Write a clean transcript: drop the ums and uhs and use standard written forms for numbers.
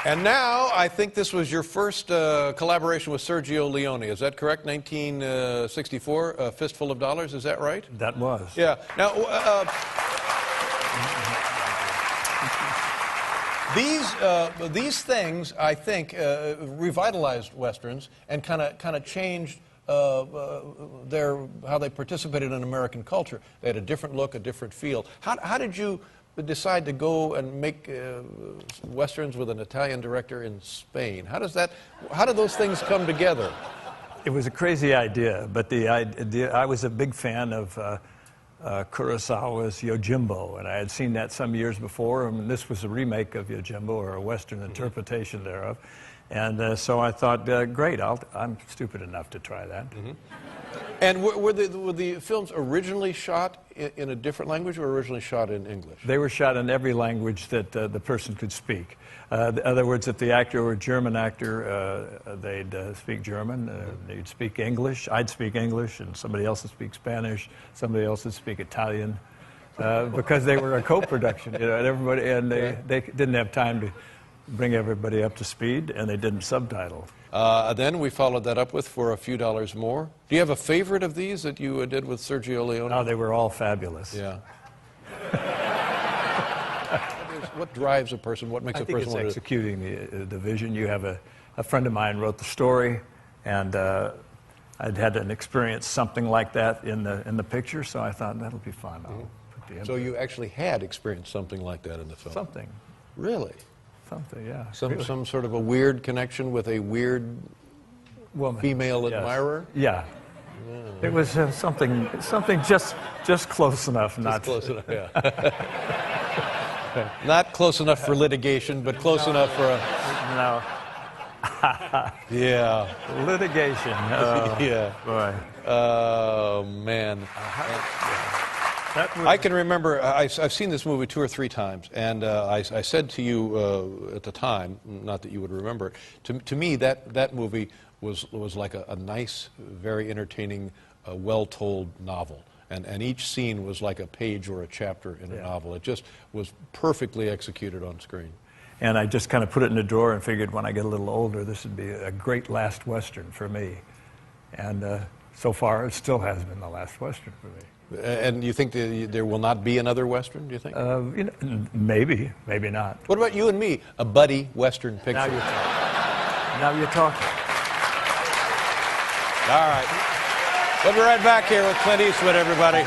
And now, I think this was your first collaboration with Sergio Leone. Is that correct? 1964, A Fistful of Dollars. Is that right? That was. Yeah. Now, these things, I think, revitalized Westerns and kind of changed how they participated in American culture. They had a different look, a different feel. How did you decide to go and make Westerns with an Italian director in Spain? How do those things come together? It was a crazy idea, but I was a big fan of Kurosawa's Yojimbo, and I had seen that some years before, and this was a remake of Yojimbo, or a Western interpretation thereof. And so I thought, great, I'm stupid enough to try that. And were the films originally shot in a different language or originally shot in English? They were shot in every language that the person could speak. In other words, if the actor were a German actor, they'd speak German, they'd speak English, I'd speak English, and somebody else would speak Spanish, somebody else would speak Italian, because they were a co-production, and they didn't have time to bring everybody up to speed, and they didn't subtitle. Then we followed that up with For a Few Dollars More. Do you have a favorite of these that you did with Sergio Leone? Oh, they were all fabulous. Yeah. What drives a person? What makes a person want to... I think it's executing the vision. You have a friend of mine wrote the story, and I'd had an experience something like that in the picture, so I thought that'll be fun. I'll put the So you actually had experienced something like that in the film? Something. Really? Something, yeah. Some sort of a weird connection with a weird woman, female admirer? Yeah. It was something just close enough, not close enough. Yeah. Not close enough for litigation, but close enough for a... No. Yeah. Litigation. Oh, yeah. Boy. Oh, man. I can remember, I've seen this movie 2 or 3 times, and I said to you at the time, not that you would remember it, to me that movie was like a nice, very entertaining, well-told novel. And each scene was like a page or a chapter in a novel. It just was perfectly executed on screen. And I just kind of put it in a drawer and figured when I get a little older, this would be a great last Western for me. And so far, it still has been the last Western for me. And you think there will not be another Western, do you think? Maybe, maybe not. What about you and me, a buddy Western picture? Now you're talking. Now you're talking. All right. We'll be right back here with Clint Eastwood, everybody.